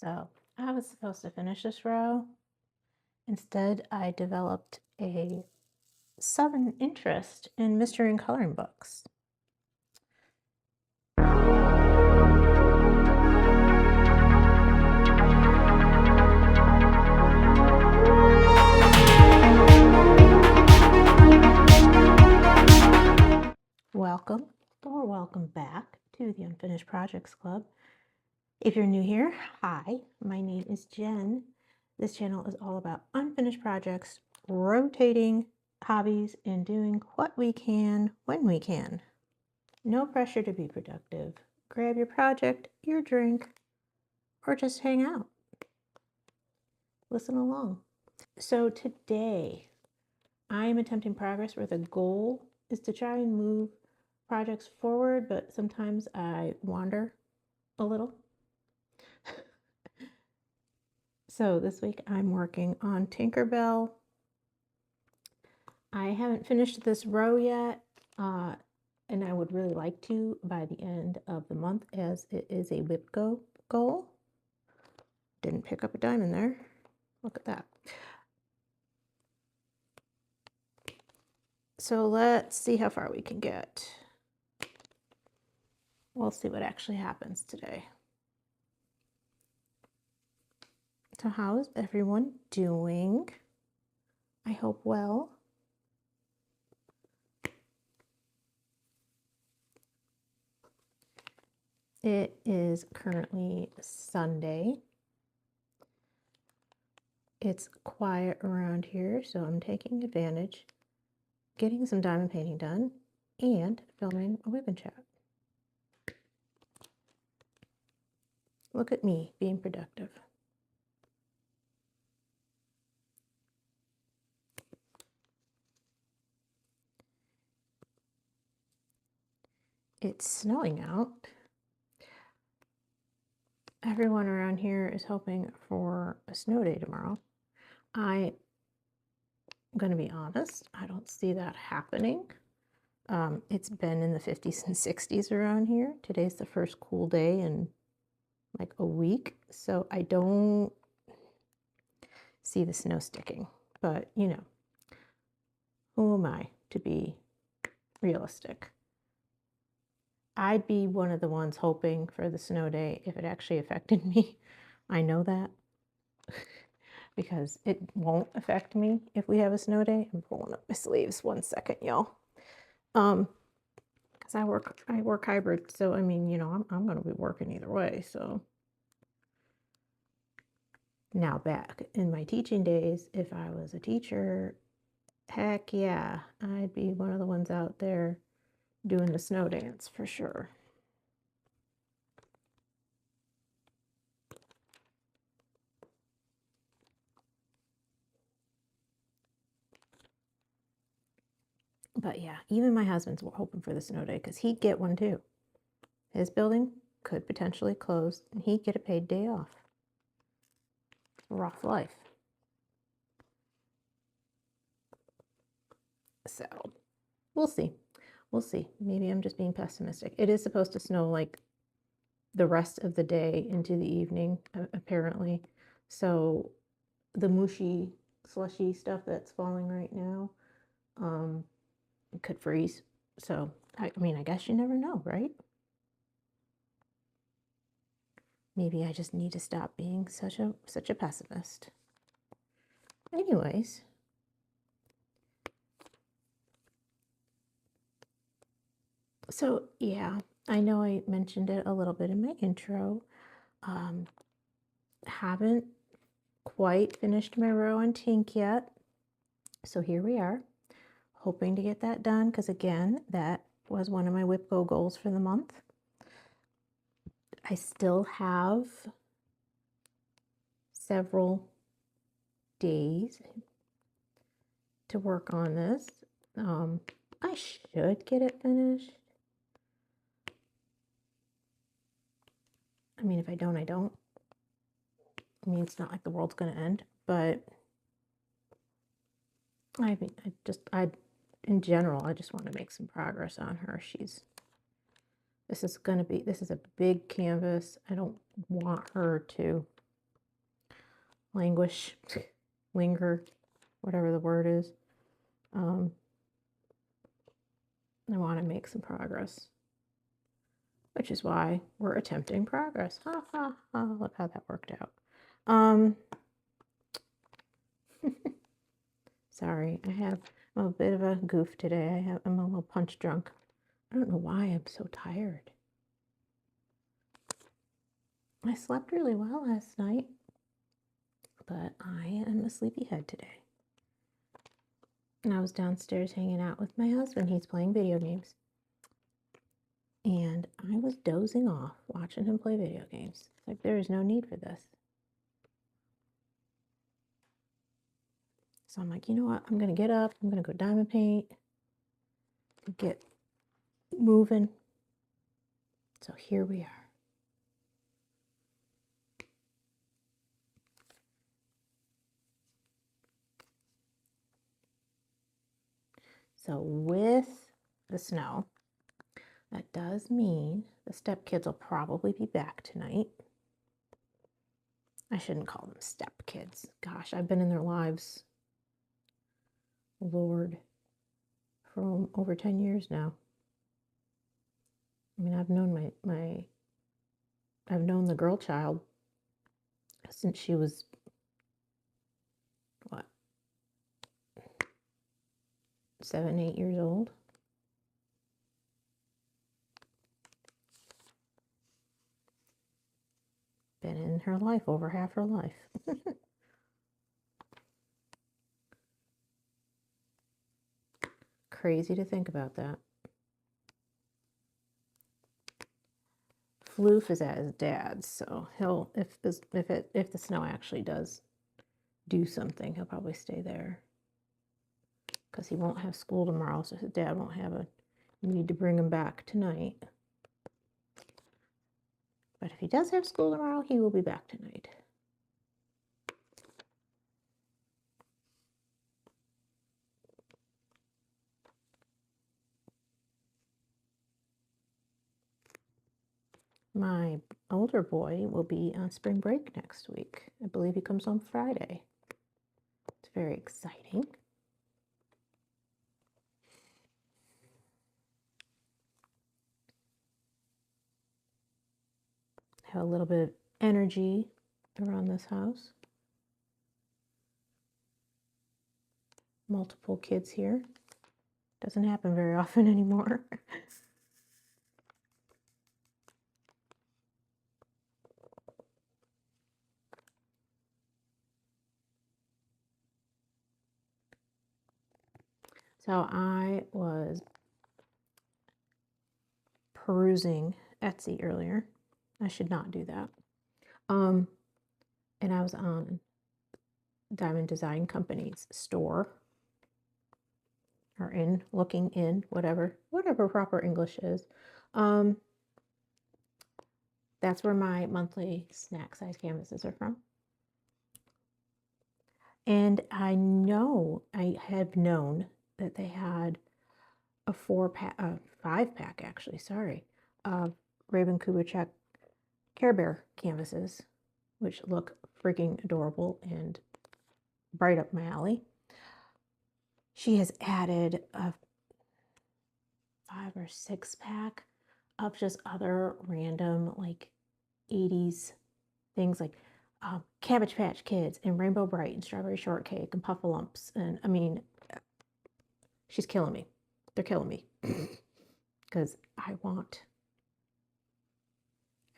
So I was supposed to finish this row. Instead, I developed a sudden interest in mystery and coloring books. Welcome or welcome back to the Unfinished Projects Club. If you're new here, hi, my name is Jen. This channel is all about unfinished projects, rotating hobbies, and doing what we can when we can. No pressure to be productive. Grab your project, your drink, or just hang out. Listen along. So today, I am attempting progress where the goal is to try and move projects forward, but sometimes I wander a little. So this week I'm working on Tinkerbell. I haven't finished this row yet, and I would really like to by the end of the month, as it is a WIP goal. Didn't pick up a diamond there. Look at that. So let's see how far we can get. We'll see what actually happens today. So how is everyone doing? I hope well. It is currently Sunday. It's quiet around here, so I'm taking advantage, getting some diamond painting done, and filming a WIP and chat. Look at me being productive. It's snowing out. Everyone around here is hoping for a snow day tomorrow. I'm going to be honest, I don't see that happening. It's been in the 50s and 60s around here. Today's the first cool day in like a week, so I don't see the snow sticking. But, you know, who am I to be realistic? I'd be one of the ones hoping for the snow day if it actually affected me. I know that because it won't affect me if we have a snow day. I'm pulling up my sleeves 1 second, y'all. Because I work hybrid, so I mean, you know, I'm going to be working either way. So now back in my teaching days, if I was a teacher, heck yeah, I'd be one of the ones out there doing the snow dance for sure. But yeah, even my husband's hoping for the snow day because he'd get one too. His building could potentially close and he'd get a paid day off. Rough life. So we'll see. We'll see. Maybe I'm just being pessimistic. It is supposed to snow like the rest of the day into the evening, apparently. So the mushy, slushy stuff that's falling right now, it could freeze. So, I mean, I guess you never know, right? Maybe I just need to stop being such a pessimist. Anyways, so yeah, I know I mentioned it a little bit in my intro. Haven't quite finished my row on Tink yet. So here we are, hoping to get that done because again, that was one of my WIP goals for the month. I still have several days to work on this. I should get it finished. I mean, if I don't, I don't. I mean, it's not like the world's going to end, but I mean, in general, I just want to make some progress on her. This is a big canvas. I don't want her to languish, linger, whatever the word is. I want to make some progress, which is why we're attempting progress. Ha ha ha, look how that worked out. Sorry, I'm a bit of a goof today. I'm a little punch drunk. I don't know why I'm so tired. I slept really well last night, but I am a sleepyhead today. And I was downstairs hanging out with my husband. He's playing video games. And I was dozing off watching him play video games. It's like, there is no need for this. So I'm like, you know what? I'm going to get up. I'm going to go diamond paint. Get moving. So here we are. So with the snow, that does mean the stepkids will probably be back tonight. I shouldn't call them stepkids. Gosh, I've been in their lives, Lord, for over 10 years now. I mean, I've known I've known the girl child since she was, what, 7, 8 years old. Been in her life over half her life. Crazy to think about that. Floof is at his dad's, so he'll, if the snow actually does do something, he'll probably stay there because he won't have school tomorrow, so his dad won't have a need to bring him back tonight. But if he does have school tomorrow, he will be back tonight. My older boy will be on spring break next week. I believe he comes home Friday. It's very exciting. Have a little bit of energy around this house. Multiple kids here. Doesn't happen very often anymore. So I was perusing Etsy earlier. I should not do that. And I was on Diamond Design Company's store, or looking in, whatever proper English is. That's where my monthly snack size canvases are from. And I have known that they had a 5-pack actually, sorry, of Raven Kubitschek Care Bear canvases, which look freaking adorable and right up my alley. She has added a 5 or 6-pack of just other random like 80s things like Cabbage Patch Kids and Rainbow Bright and Strawberry Shortcake and Puffalumps. And I mean, she's killing me. They're killing me because I want.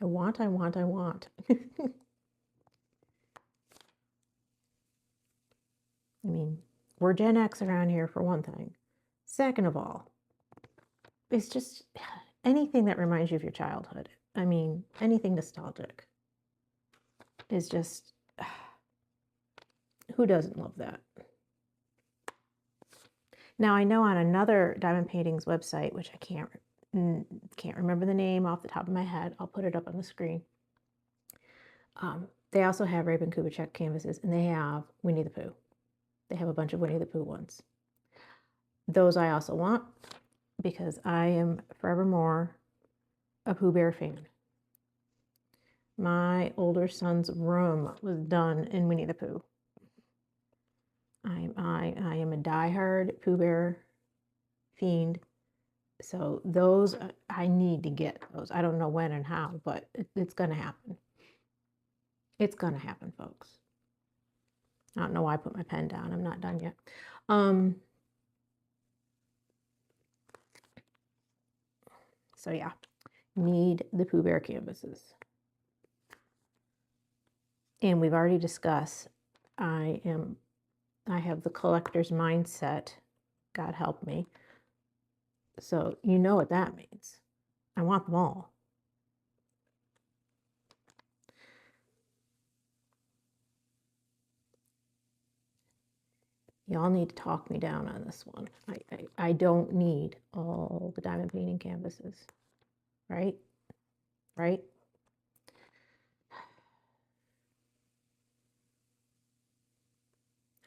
I mean, we're Gen X around here for one thing. Second of all, it's just anything that reminds you of your childhood. I mean, anything nostalgic is just, who doesn't love that? Now, I know on another Diamond Paintings website, which I can't remember the name off the top of my head. I'll put it up on the screen. They also have Raven Kubitschek canvases, and they have Winnie the Pooh. They have a bunch of Winnie the Pooh ones. Those I also want because I am forevermore a Pooh Bear fan. My older son's room was done in Winnie the Pooh. I am a diehard Pooh Bear fiend. So those, I need to get those. I don't know when and how, but it's going to happen. It's going to happen, folks. I don't know why I put my pen down. I'm not done yet. So yeah, need the Pooh Bear canvases. And we've already discussed, I have the collector's mindset. God help me. So you know what that means. I want them all. Y'all need to talk me down on this one. I don't need all the diamond painting canvases, right? Right?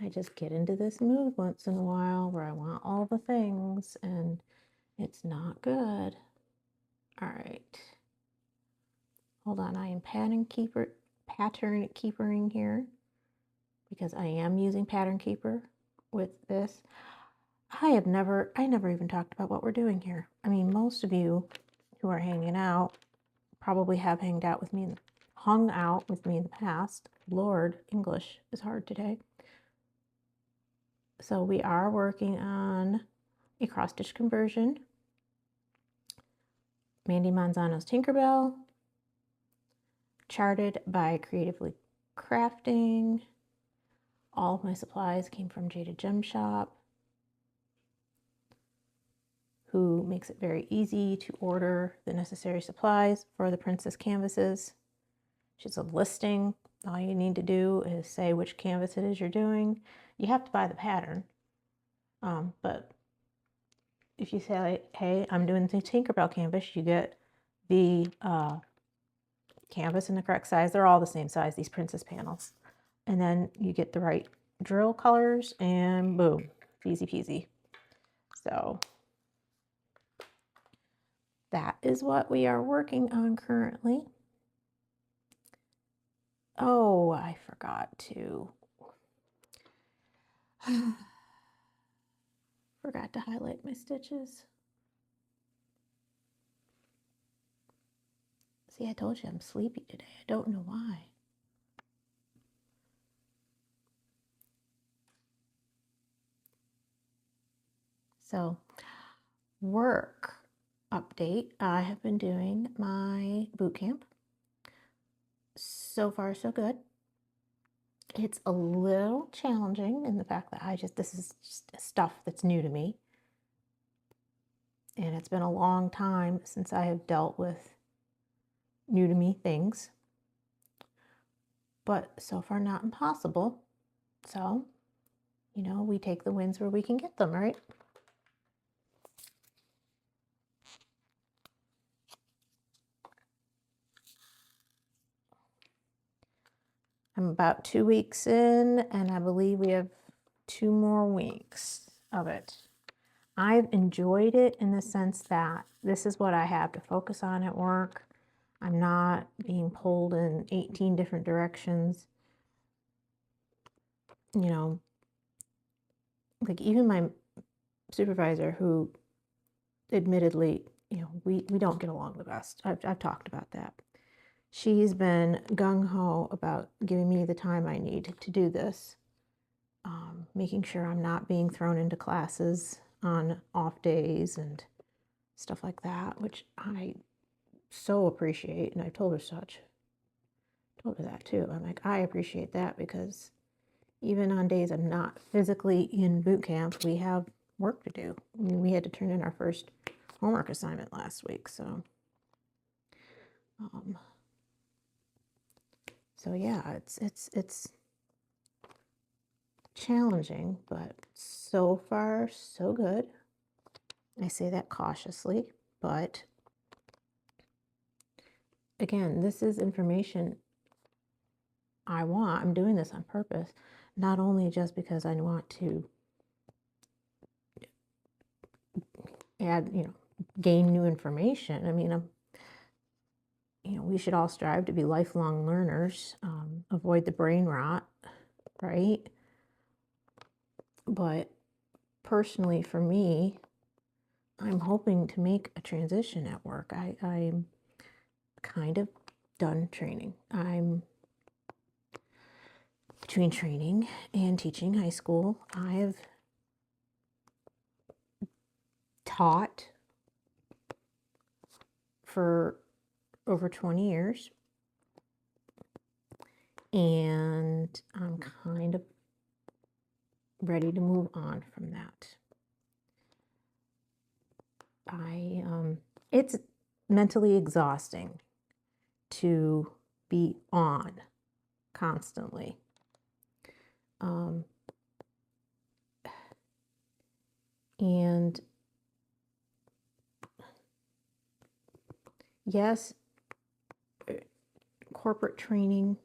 I just get into this mood once in a while where I want all the things and it's not good. All right. Hold on, I am pattern keepering here because I am using Pattern Keeper with this. I never even talked about what we're doing here. I mean, most of you who are hanging out probably have hung out with me in the past. Lord, English is hard today. So we are working on a cross stitch conversion. Mandy Manzano's Tinkerbell, charted by Creatively Crafting. All of my supplies came from Jada Gem Shop, who makes it very easy to order the necessary supplies for the princess canvases. She's a listing. All you need to do is say which canvas it is you're doing. You have to buy the pattern, but if you say, hey, I'm doing the Tinkerbell canvas, you get the canvas in the correct size. They're all the same size, these princess panels. And then you get the right drill colors and boom, easy peasy. So that is what we are working on currently. Oh, I forgot to highlight my stitches. See, I told you I'm sleepy today. I don't know why. So, work update. I have been doing my boot camp. So far, so good. It's a little challenging in the fact that this is just stuff that's new to me. And it's been a long time since I have dealt with new to me things. But so far, not impossible. So, you know, we take the wins where we can get them, right? I'm about 2 weeks in, and I believe we have 2 more weeks of it. I've enjoyed it in the sense that this is what I have to focus on at work. I'm not being pulled in 18 different directions. You know, like even my supervisor, who admittedly, you know, we don't get along the best. I've talked about that. She's been gung-ho about giving me the time I need to do this, making sure I'm not being thrown into classes on off days and stuff like that, which I so appreciate, and I told her that too. I'm like, I appreciate that because even on days I'm not physically in boot camp, we have work to do. I mean, we had to turn in our first homework assignment last week, so yeah, it's challenging, but so far so good. I say that cautiously, but again, this is information I want. I'm doing this on purpose, not only just because I want to add, you know, gain new information. I mean, we should all strive to be lifelong learners, avoid the brain rot, right? But personally, for me, I'm hoping to make a transition at work. I'm kind of done training. I'm between training and teaching high school. I have taught for over 20 years, and I'm kind of ready to move on from that. It's mentally exhausting to be on constantly. And yes, corporate training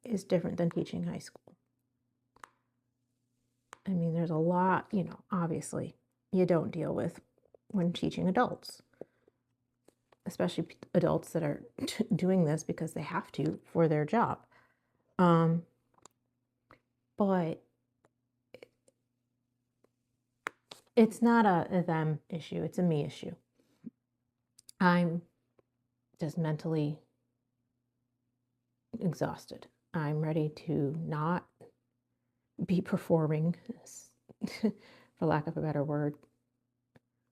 is different than teaching high school. I mean, there's a lot, obviously, you don't deal with when teaching adults, especially adults that are doing this because they have to for their job. But it's not a them issue, it's a me issue. I'm just mentally exhausted. I'm ready to not be performing, for lack of a better word,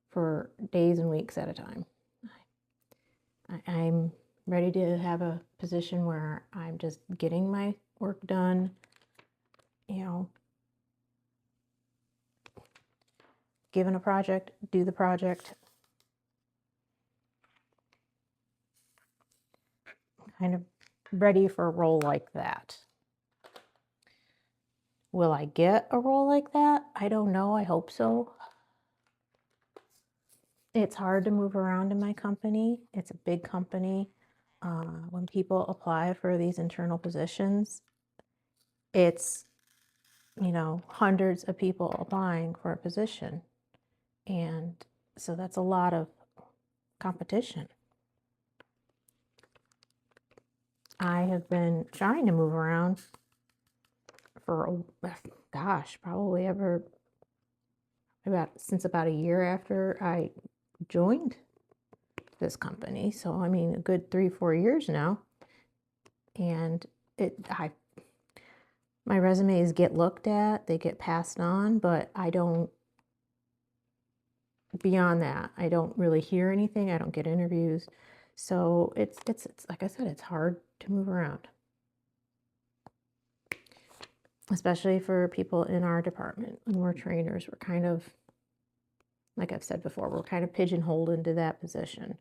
for days and weeks at a time. I'm ready to have a position where I'm just getting my work done, given a project, do the project. Kind of ready for a role like that. Will I get a role like that? I don't know. I hope so. It's hard to move around in my company. It's a big company. When people apply for these internal positions, it's, hundreds of people applying for a position. And so that's a lot of competition. I have been trying to move around for, probably since about a year after I joined this company. So, I mean, a good 3-4 years now. And my resumes get looked at, they get passed on, but beyond that, I don't really hear anything. I don't get interviews. So it's like I said, it's hard to move around, especially for people in our department. When we're trainers, we're kind of, like I've said before, we're kind of pigeonholed into that position.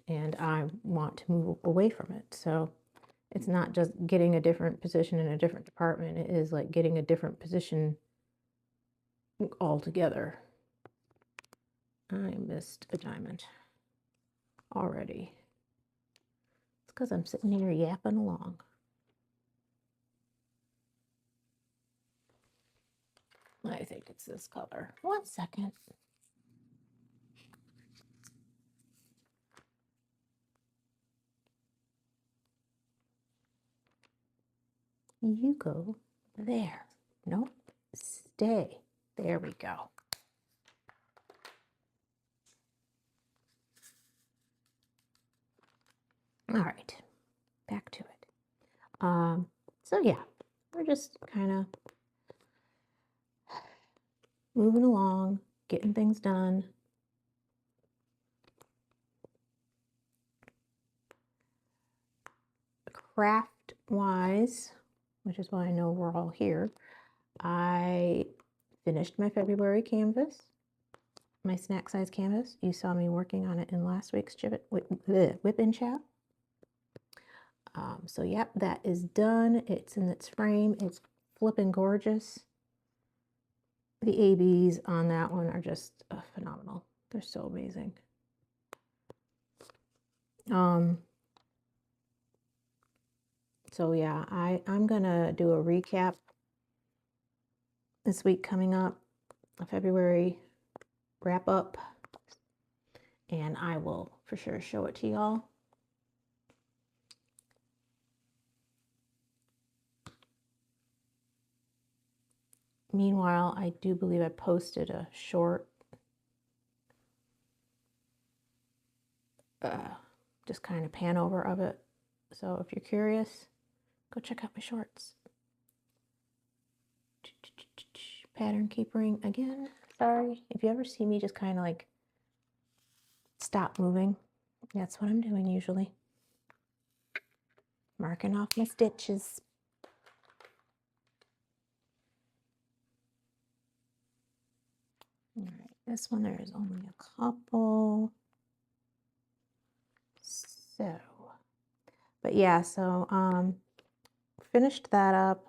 And I want to move away from it. So it's not just getting a different position in a different department. It is like getting a different position altogether. I missed a diamond already. It's because I'm sitting here yapping along. I think it's this color. 1 second. You go there. Nope. Stay. There we go. All right. Back to it. So yeah, we're just kind of moving along, getting things done. Craft-wise, which is why I know we're all here, I finished my February canvas, my snack size canvas. You saw me working on it in last week's WIP and chat. So yep, that is done. It's in its frame. It's flipping gorgeous. The ABs on that one are just phenomenal. They're so amazing. So yeah, I'm gonna do a recap this week coming up, a February wrap up, and I will for sure show it to y'all. Meanwhile, I do believe I posted a short, just kind of pan over of it. So if you're curious, go check out my shorts. Pattern keepering again. Sorry, if you ever see me just kind of like stop moving, that's what I'm doing usually. Marking off my stitches. All right, this one there is only a couple. So, but yeah, so finished that up.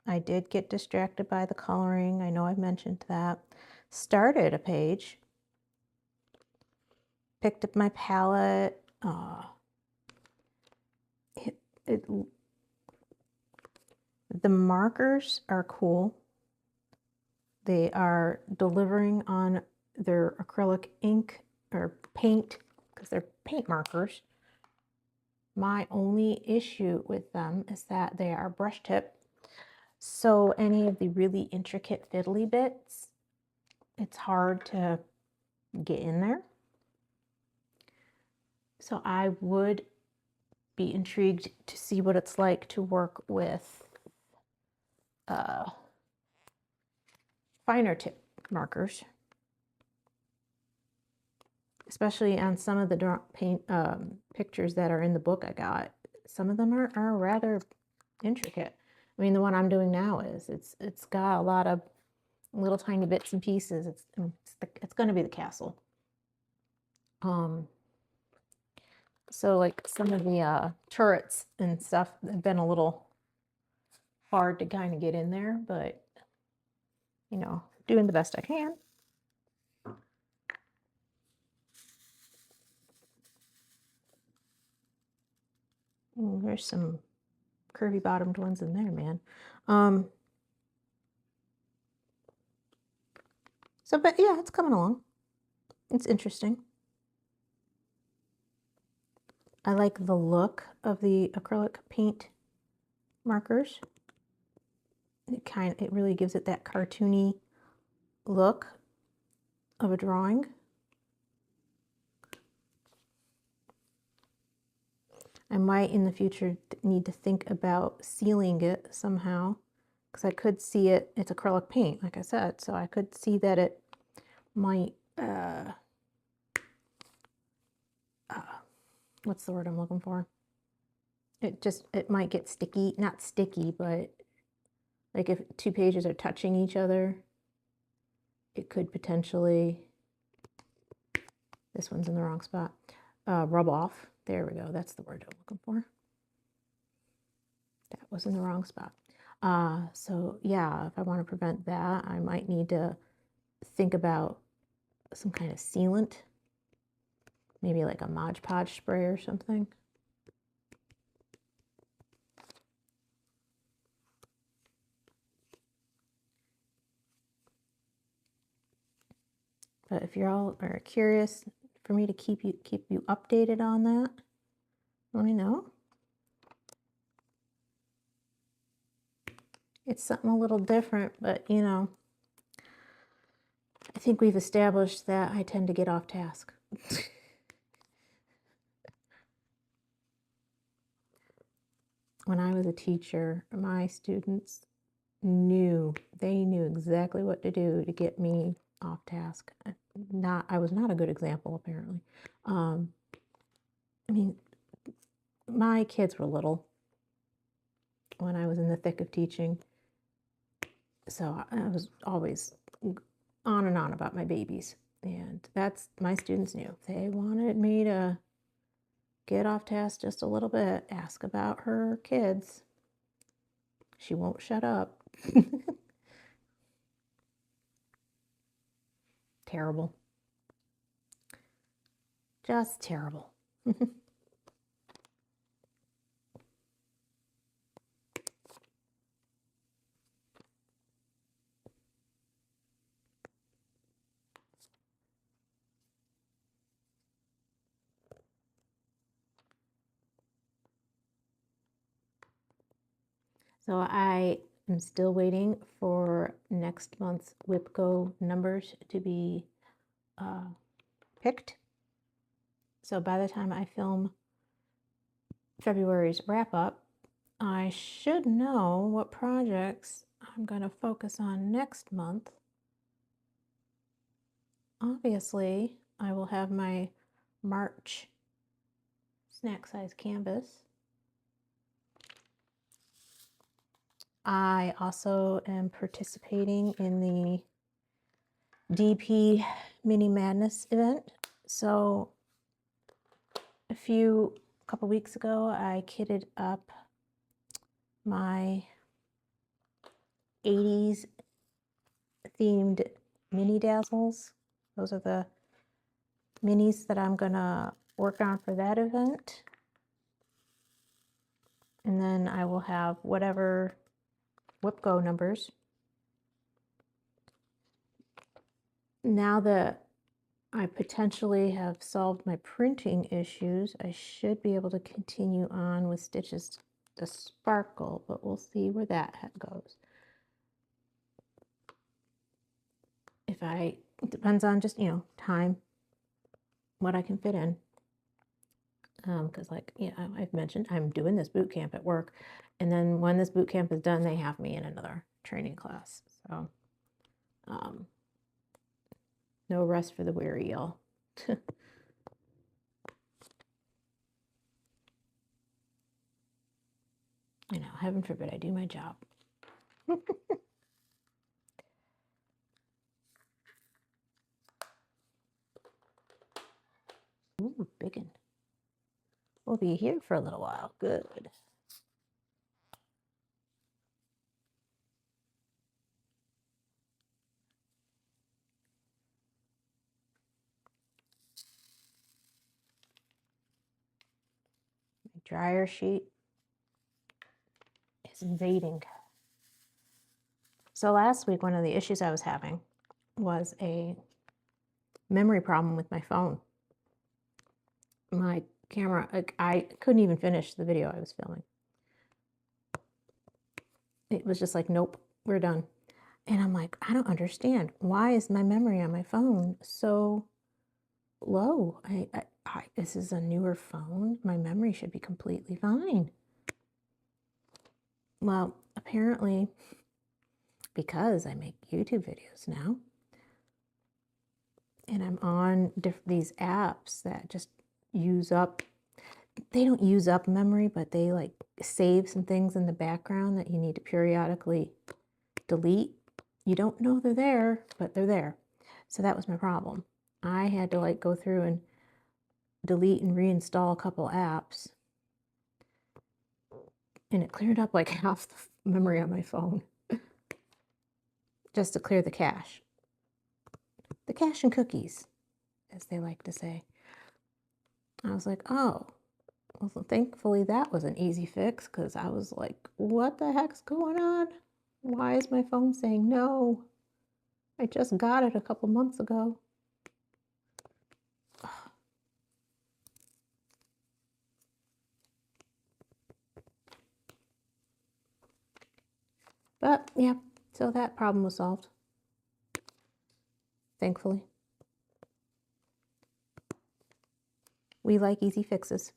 I did get distracted by the coloring. I know I've mentioned that. Started a page. Picked up my palette. The markers are cool. They are delivering on their acrylic ink or paint because they're paint markers. My only issue with them is that they are brush tip. So any of the really intricate fiddly bits, it's hard to get in there. So I would be intrigued to see what it's like to work with finer tip markers, especially on some of the paint pictures that are in the book I got. Some of them are rather intricate. I mean, the one I'm doing now it's got a lot of little tiny bits and pieces. It's going to be the castle. So like some of the turrets and stuff have been a little hard to kind of get in there, but you know, doing the best I can. Ooh, there's some curvy bottomed ones in there, man. So, but yeah, it's coming along. It's interesting. I like the look of the acrylic paint markers. It really gives it that cartoony look of a drawing. I might in the future need to think about sealing it somehow, because I could see it's acrylic paint, like I said, so I could see that it might, what's the word I'm looking for? It might get sticky, not sticky, but like if two pages are touching each other, it could potentially, this one's in the wrong spot, rub off. There we go, that's the word I'm looking for. That was in the wrong spot. So yeah, if I want to prevent that, I might need to think about some kind of sealant, maybe like a Mod Podge spray or something. But if you all are curious for me to keep you updated on that, let me know. It's something a little different, but you know, I think we've established that I tend to get off task. When I was a teacher, my students knew exactly what to do to get me off task. I was not a good example, apparently. I mean, my kids were little when I was in the thick of teaching, so I was always on and on about my babies, and that's my students knew. They wanted me to get off task just a little bit, ask about her kids. She won't shut up. Terrible. Just terrible. So I am still waiting for next month's WIP Go numbers to be picked. So by the time I film February's wrap up, I should know what projects I'm going to focus on next month. Obviously, I will have my March snack size canvas. I also am participating in the DP Mini Madness event. So a couple weeks ago, I kitted up my 80s themed mini dazzles. Those are the minis that I'm gonna work on for that event. And then I will have whatever WIP Go numbers. Now that I potentially have solved my printing issues, I should be able to continue on with Stitches to Sparkle, but we'll see where that goes. It depends on just, time, what I can fit in. Because I've mentioned, I'm doing this boot camp at work, and then when this boot camp is done, they have me in another training class. So, no rest for the weary, y'all. I know, heaven forbid I do my job. Ooh, biggin'. We'll be here for a little while. Good. My dryer sheet is invading. So last week, one of the issues I was having was a memory problem with my phone. My camera, I couldn't even finish the video I was filming. It was just like, nope, we're done. And I'm like, I don't understand. Why is my memory on my phone so low? This is a newer phone. My memory should be completely fine. Well, apparently, because I make YouTube videos now, and I'm on these apps that just use up, they don't use up memory, but they like save some things in the background that you need to periodically delete. You don't know they're there, but they're there. So that was my problem. I had to like go through and delete and reinstall a couple apps, and it cleared up like half the memory on my phone just to clear the cache. The cache and cookies, as they like to say. I was like, oh, well, thankfully that was an easy fix, because I was like, what the heck's going on? Why is my phone saying no? I just got it a couple months ago. But yeah, so that problem was solved, thankfully. We like easy fixes.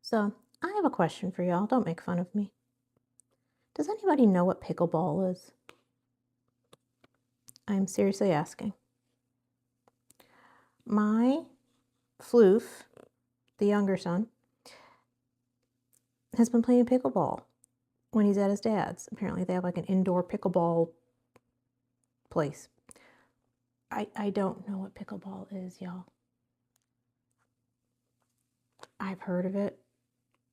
So I have a question for y'all. Don't make fun of me. Does anybody know what pickleball is? I'm seriously asking. My floof, the younger son, has been playing pickleball when he's at his dad's. Apparently they have like an indoor pickleball place. I don't know what pickleball is, y'all. I've heard of it.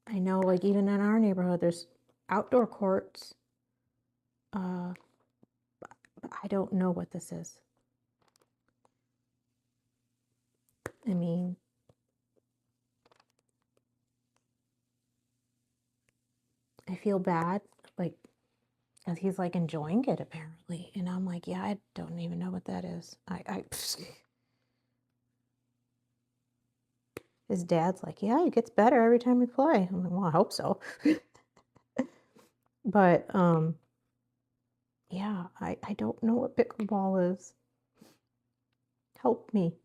I know, like, even in our neighborhood, there's outdoor courts. But I don't know what this is. I mean, I feel bad, like, because he's like enjoying it apparently. And I'm like, yeah, I don't even know what that is. His dad's like, yeah, it gets better every time we play. I'm like, well, I hope so. But yeah, I don't know what pickleball is. Help me.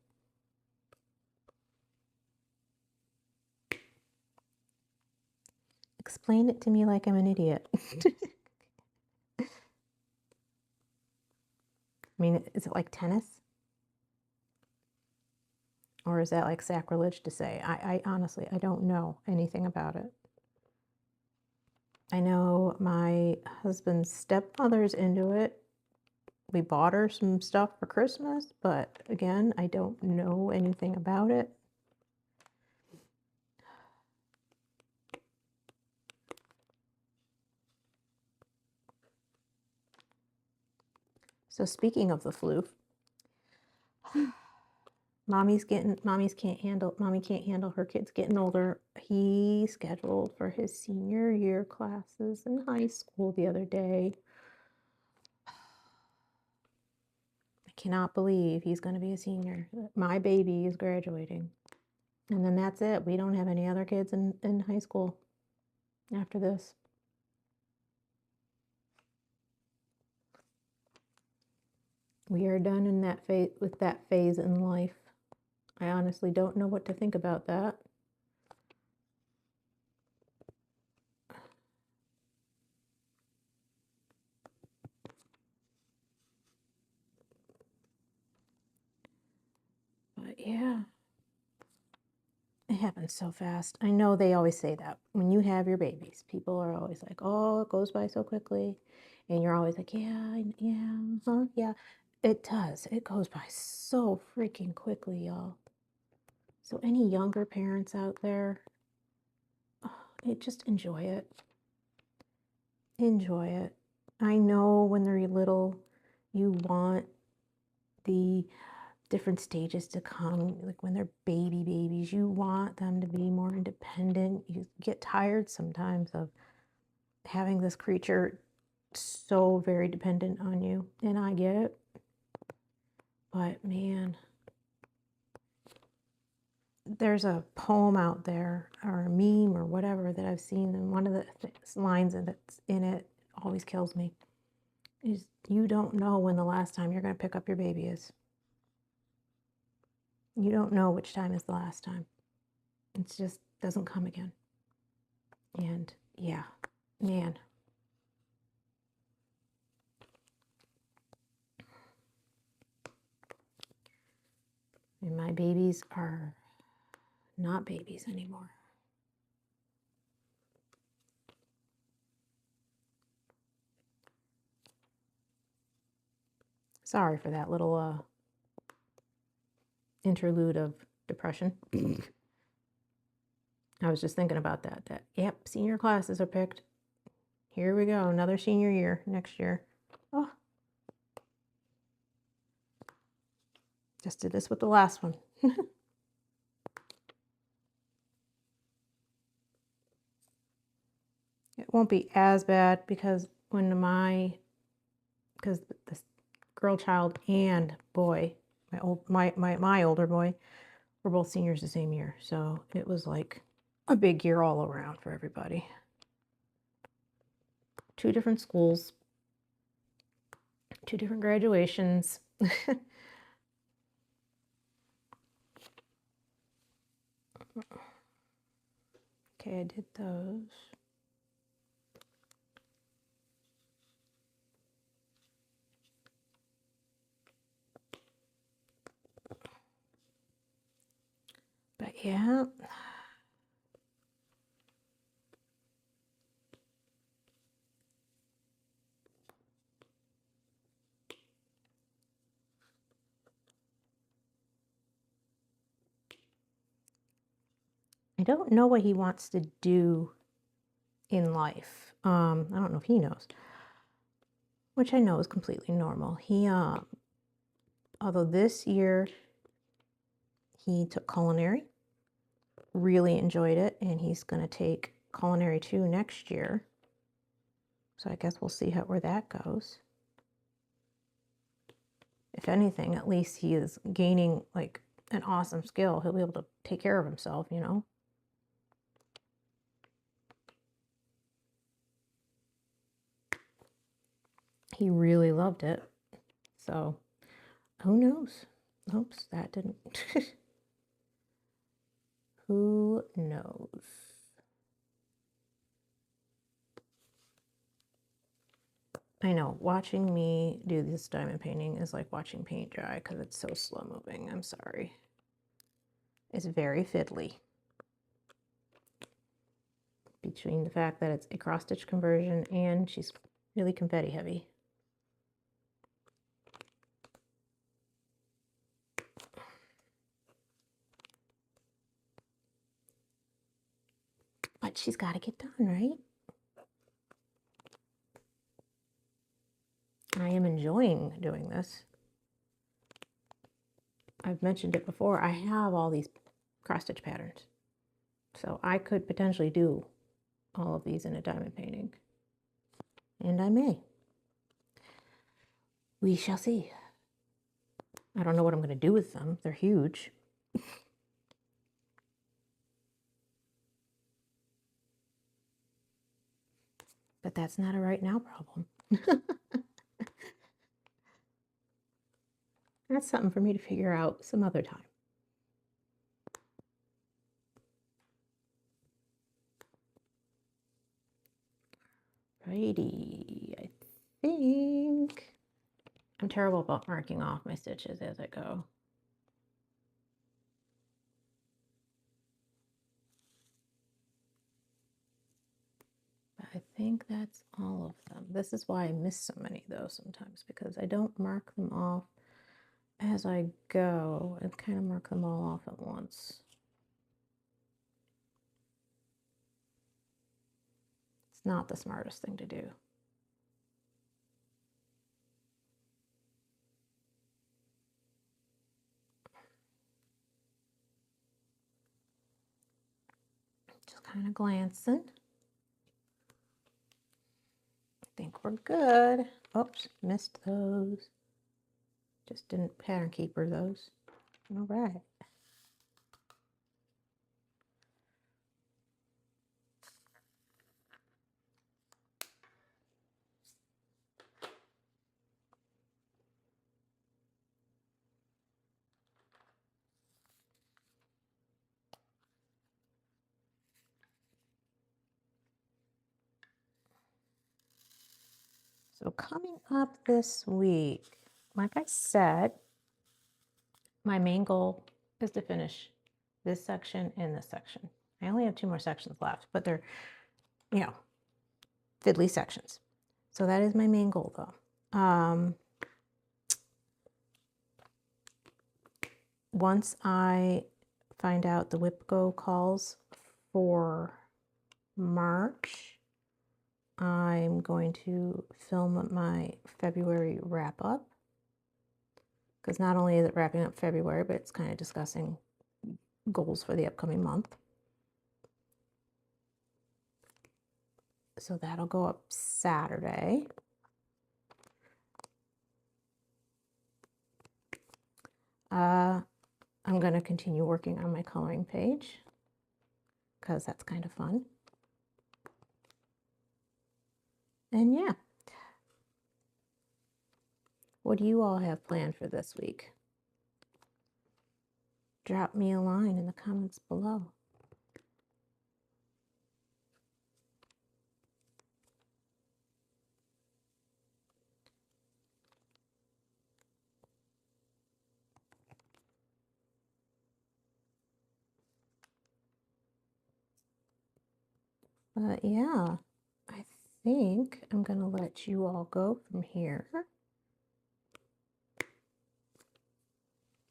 Explain it to me like I'm an idiot. I mean, is it like tennis? Or is that like sacrilege to say? I honestly, I don't know anything about it. I know my husband's stepmother's into it. We bought her some stuff for Christmas, but again, I don't know anything about it. So speaking of the flu, mommy can't handle her kids getting older. He scheduled for his senior year classes in high school the other day. I cannot believe he's going to be a senior. My baby is graduating. And then that's it. We don't have any other kids in high school after this. We are done in that phase with that phase in life. I honestly don't know what to think about that. But yeah, it happens so fast. I know they always say that when you have your babies, people are always like, oh, it goes by so quickly. And you're always like, yeah, yeah. It does. It goes by so freaking quickly, y'all. So any younger parents out there, just enjoy it. Enjoy it. I know when they're little, you want the different stages to come, like when they're babies, you want them to be more independent. You get tired sometimes of having this creature so very dependent on you, and I get it. But man, there's a poem out there or a meme or whatever that I've seen, and one of the lines that's in it always kills me is, you don't know when the last time you're going to pick up your baby is. You don't know which time is the last time. It just doesn't come again. And yeah, man. And my babies are not babies anymore. Sorry for that little interlude of depression. I was just thinking about that. Yep, senior classes are picked. Here we go, another senior year next year. Oh, just did this with the last one. It won't be as bad because the girl child and boy, my older boy, were both seniors the same year. So it was like a big year all around for everybody. 2 different schools, 2 different graduations. Okay, I did those. But yeah. I don't know what he wants to do in life. I don't know if he knows, which I know is completely normal. He, although this year he took culinary, really enjoyed it, and he's going to take culinary 2 next year. So I guess we'll see where that goes. If anything, at least he is gaining like an awesome skill. He'll be able to take care of himself, you know? He really loved it. So who knows? Oops, that didn't. Who knows? I know, watching me do this diamond painting is like watching paint dry because it's so slow moving. I'm sorry. It's very fiddly. Between the fact that it's a cross-stitch conversion and she's really confetti heavy. But she's got to get done, right? I am enjoying doing this. I've mentioned it before. I have all these cross-stitch patterns. So I could potentially do all of these in a diamond painting. And I may. We shall see. I don't know what I'm going to do with them. They're huge. But that's not a right now problem. That's something for me to figure out some other time. Righty, I think I'm terrible about marking off my stitches as I go. But I think that's all of them. This is why I miss so many though sometimes, because I don't mark them off as I go. I kind of mark them all off at once. It's not the smartest thing to do. Just kind of glancing. I think we're good. Oops, missed those. Just didn't pattern keeper those. All right. So coming up this week, like I said, my main goal is to finish this section and this section. I only have 2 more sections left, but they're, you know, fiddly sections. So that is my main goal though. Once I find out the WIP Go calls for March, I'm going to film my February wrap up, because not only is it wrapping up February, but it's kind of discussing goals for the upcoming month. So that'll go up Saturday. I'm going to continue working on my coloring page because that's kind of fun. And yeah, what do you all have planned for this week? Drop me a line in the comments below. But yeah, I think I'm going to let you all go from here.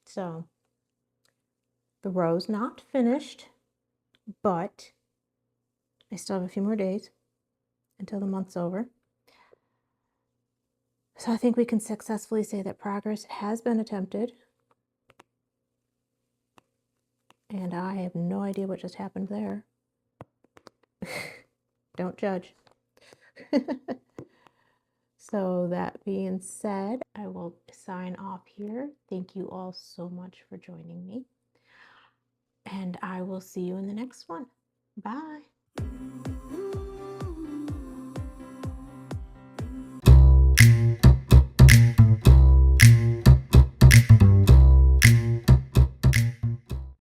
So the row's not finished, but I still have a few more days until the month's over. So I think we can successfully say that progress has been attempted. And I have no idea what just happened there. Don't judge. So that being said, I will sign off here. Thank you all so much for joining me. And I will see you in the next one. Bye.